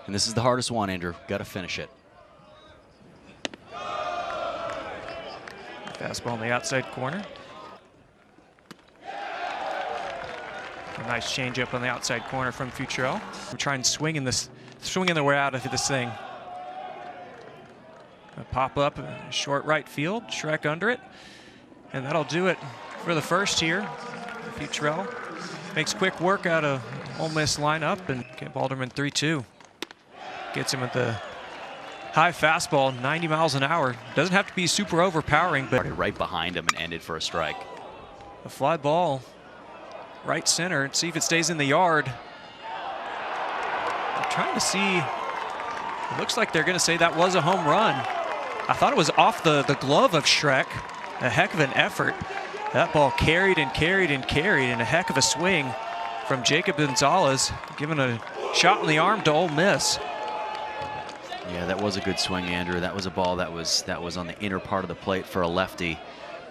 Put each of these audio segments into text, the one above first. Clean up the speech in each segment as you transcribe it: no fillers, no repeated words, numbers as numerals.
And this is the hardest one, Andrew. Got to finish it. Fastball in the outside corner. A nice changeup on the outside corner from Futrell. We're trying swinging their way out of this thing. A pop up, short right field, Shrek under it, and that'll do it for the first here. Futrell makes quick work out of Ole Miss lineup, and Balderman 3-2. Gets him at the high fastball, 90 miles an hour. Doesn't have to be super overpowering, but right behind him and ended for a strike. A fly ball, right center. See if it stays in the yard. I'm trying to see. It looks like they're going to say that was a home run. I thought it was off the glove of Shrek. A heck of an effort. That ball carried and carried and carried, and a heck of a swing from Jacob Gonzalez, giving a shot in the arm to Ole Miss. Yeah, that was a good swing, Andrew. That was a ball that was on the inner part of the plate for a lefty,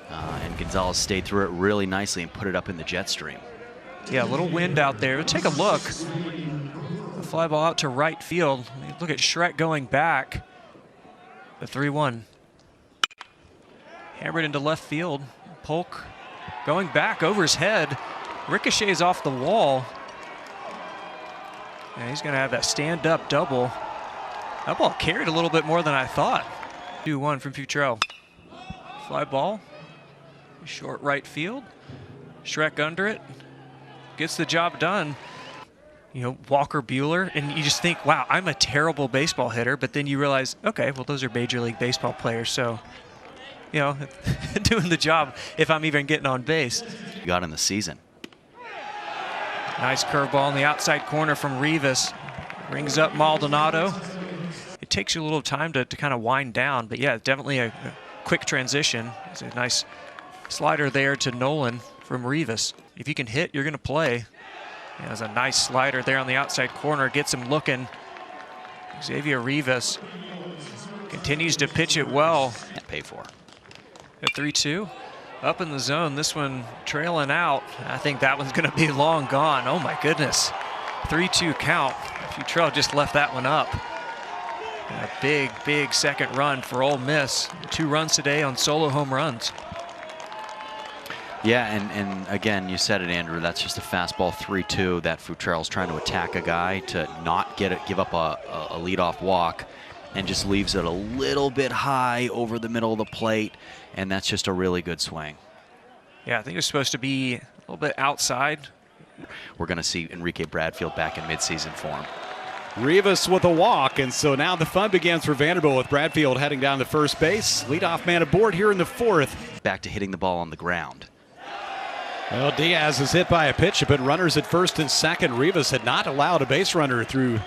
and Gonzalez stayed through it really nicely and put it up in the jet stream. Yeah, a little wind out there. Take a look. A fly ball out to right field. Look at Shrek going back. The 3-1. Hammered into left field. Polk going back over his head. Ricochets off the wall. And he's going to have that stand-up double. That ball carried a little bit more than I thought. 2-1 from Futrell. Fly ball. Short right field. Shrek under it. Gets the job done. You know, Walker Buehler, and you just think, wow, I'm a terrible baseball hitter, but then you realize, okay, well, those are Major League Baseball players, so, you know, doing the job if I'm even getting on base. You got in the season. Nice curveball in the outside corner from Rivas. Rings up Maldonado. It takes you a little time to kind of wind down, but yeah, definitely a quick transition. It's a nice slider there to Nolan from Rivas. If you can hit, you're going to play. Yeah, there's a nice slider there on the outside corner. Gets him looking. Xavier Rivas continues to pitch it well. Can't pay for. At 3-2. Up in the zone. This one trailing out. I think that one's going to be long gone. Oh, my goodness. 3-2 count. Futrell just left that one up. And a big, big second run for Ole Miss. 2 runs today on solo home runs. Yeah, and again, you said it, Andrew. That's just a fastball 3-2 that Futrell's trying to attack a guy to not give up a leadoff walk, and just leaves it a little bit high over the middle of the plate, and that's just a really good swing. Yeah, I think it's supposed to be a little bit outside. We're going to see Enrique Bradfield back in midseason form. Rivas with a walk, and so now the fun begins for Vanderbilt with Bradfield heading down to first base. Leadoff man aboard here in the 4th. Back to hitting the ball on the ground. Well, Diaz is hit by a pitch, but runners at first and second. Rivas had not allowed a base runner through.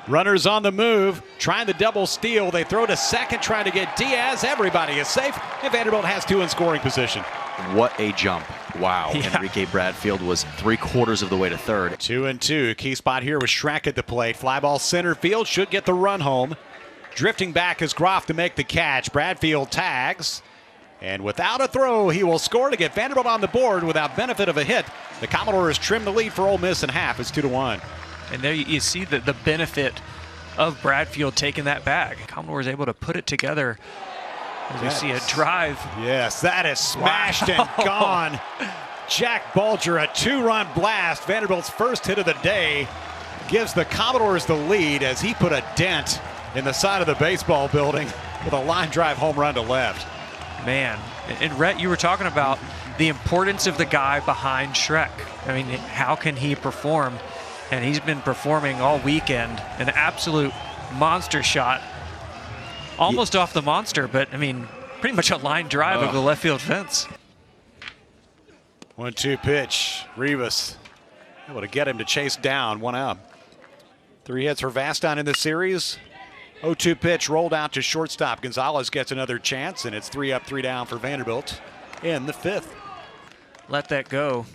Runners on the move, trying the double steal. They throw to second, trying to get Diaz. Everybody is safe, and Vanderbilt has 2 in scoring position. What a jump. Wow. Yeah. Enrique Bradfield was 3/4 of the way to third. 2-2. Key spot here with Shrek at the plate. Fly ball center field, should get the run home. Drifting back is Groff to make the catch. Bradfield tags. And without a throw, he will score to get Vanderbilt on the board without benefit of a hit. The Commodores trim the lead for Ole Miss in half. It's 2-1. And there you see the benefit of Bradfield taking that bag. Commodores able to put it together. As we see a drive. Yes, that is smashed and gone. Jack Bulger, a 2-run blast. Vanderbilt's first hit of the day gives the Commodores the lead as he put a dent in the side of the baseball building with a line drive home run to left. Man, and Rhett, you were talking about the importance of the guy behind Shrek. I mean, how can he perform? And he's been performing all weekend. An absolute monster shot. Almost off the monster, but I mean, pretty much a line drive over the left field fence. 1-2 pitch. Rivas able to get him to chase down, 1 out. 3 hits for Vaston in the series. 0-2 pitch rolled out to shortstop. Gonzalez gets another chance, and it's 3 up, 3 down for Vanderbilt in the 5th. Let that go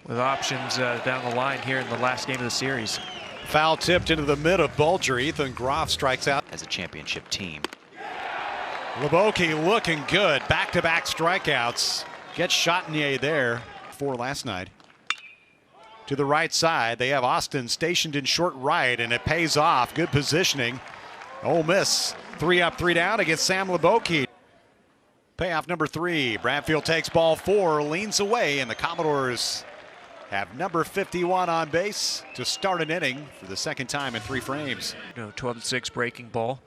with options down the line here in the last game of the series. Foul tipped into the mid of Bulger. Ethan Groff strikes out. As a championship team. Leboki looking good. Back-to-back strikeouts. Gets Chatinier there for last night. to the right side. They have Austin stationed in short right, and it pays off. Good positioning. Ole Miss 3 up, 3 down against Sam Leboki. Payoff number 3. Bradfield takes ball 4, leans away, and the Commodores have number 51 on base to start an inning for the second time in 3 frames. 12-6 breaking ball.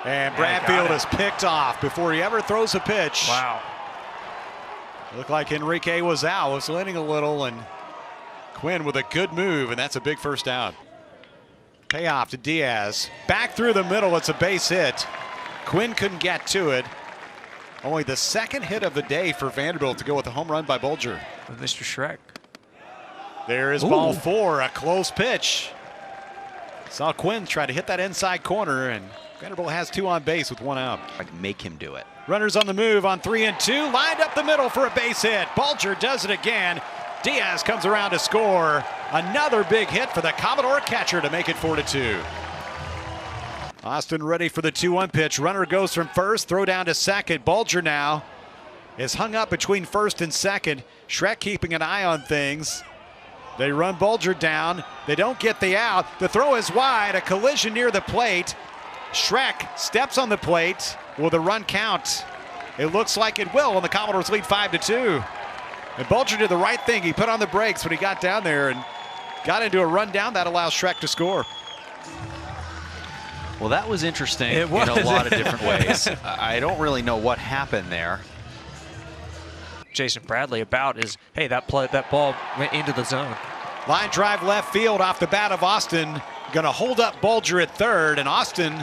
And Bradfield is picked off before he ever throws a pitch. Wow. Looked like Enrique was out, was leaning a little, and Quinn with a good move, and that's a big first out. Payoff to Diaz. Back through the middle, it's a base hit. Quinn couldn't get to it. Only the second hit of the day for Vanderbilt to go with a home run by Bulger. With Mr. Shrek. There is ball 4, a close pitch. Saw Quinn try to hit that inside corner, and Vanderbilt has 2 on base with 1 out. Like make him do it. Runners on the move on 3 and 2, lined up the middle for a base hit. Bulger does it again. Diaz comes around to score. Another big hit for the Commodore catcher to make it 4-2. Austin ready for the 2-1 pitch. Runner goes from first, throw down to second. Bulger now is hung up between first and second. Shrek keeping an eye on things. They run Bulger down. They don't get the out. The throw is wide, a collision near the plate. Shrek steps on the plate. Will the run count? It looks like it will, and the Commodores lead 5-2. And Bulger did the right thing. He put on the brakes when he got down there and got into a rundown that allows Shrek to score. Well, that was interesting in a lot of different ways. I don't really know what happened there. Jason Bradley about is, hey, that ball went into the zone. Line drive left field off the bat of Austin. Going to hold up Bulger at third, and Austin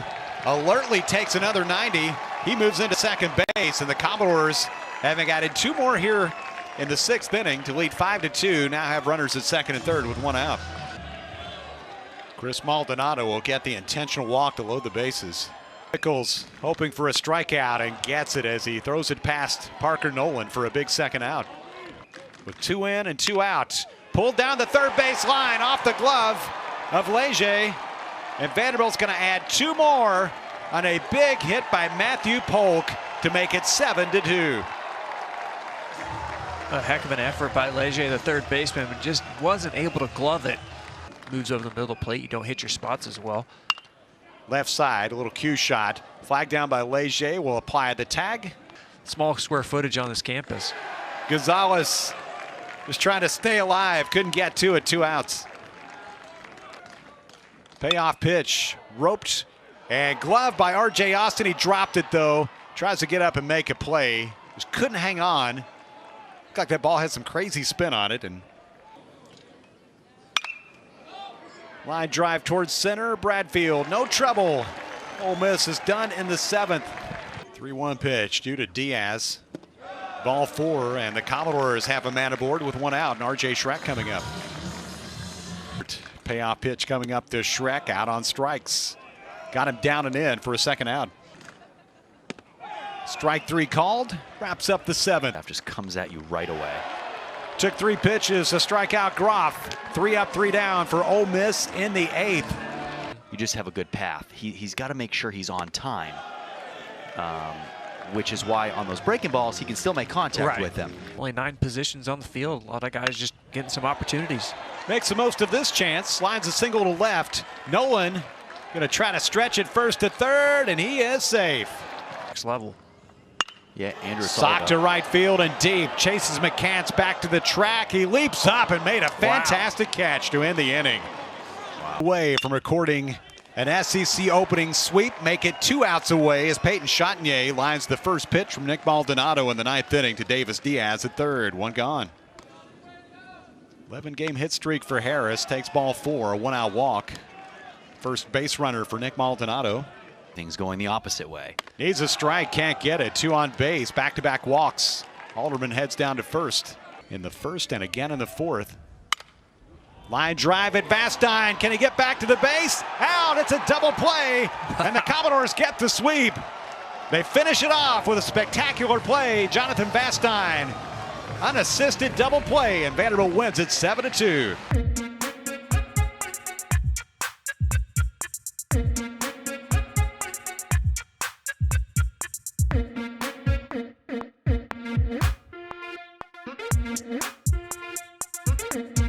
alertly takes another 90. He moves into second base, and the Commodores, having added 2 more here in the 6th inning to lead 5-2, now have runners at second and third with 1 out. Chris Maldonado will get the intentional walk to load the bases. Nichols hoping for a strikeout and gets it as he throws it past Parker Nolan for a big second out. With 2 in and 2 out. Pulled down the third base line off the glove of Leger. And Vanderbilt's going to add 2 more on a big hit by Matthew Polk to make it 7-2. A heck of an effort by Leger, the third baseman, but just wasn't able to glove it. Moves over the middle of the plate. You don't hit your spots as well. Left side, a little cue shot. Flag down by Leger. Will apply the tag. Small square footage on this campus. Gonzalez was trying to stay alive. Couldn't get to it. 2 outs. Payoff pitch. Roped and gloved by R.J. Austin. He dropped it, though. Tries to get up and make a play. Just couldn't hang on. Looked like that ball had some crazy spin on it. And line drive towards center. Bradfield, no trouble. Ole Miss is done in the 7th. 3-1 pitch due to Diaz. Ball 4, and the Commodores have a man aboard with 1 out, and R.J. Shrek coming up. Payoff pitch coming up to Shrek, out on strikes. Got him down and in for a second out. Strike 3 called, wraps up the 7th. That just comes at you right away. Took 3 pitches, a strikeout Groff. 3 up, 3 down for Ole Miss in the 8th. You just have a good path. He's got to make sure he's on time, which is why on those breaking balls, he can still make contact with them. Only 9 positions on the field. A lot of guys just getting some opportunities. Makes the most of this chance, lines a single to left. Nolan going to try to stretch it first to third, and he is safe. Next level. Yeah, Andrew. Sock to right field and deep. Chases McCants back to the track. He leaps up and made a fantastic catch to end the inning. Away from recording an SEC opening sweep. Make it 2 outs away as Peyton Chatinier lines the first pitch from Nick Maldonado in the 9th inning to Davis Diaz at third. 1 gone. 11-game hit streak for Harris. Takes ball 4, a 1-out walk. First base runner for Nick Maldonado. Things going the opposite way. Needs a strike, can't get it. 2 on base, back-to-back walks. Alderman heads down to first in the 1st and again in the 4th. Line drive at Vastine. Can he get back to the base? Out, it's a double play, and the Commodores get the sweep. They finish it off with a spectacular play. Jonathan Vastine, unassisted double play, and Vanderbilt wins it 7-2.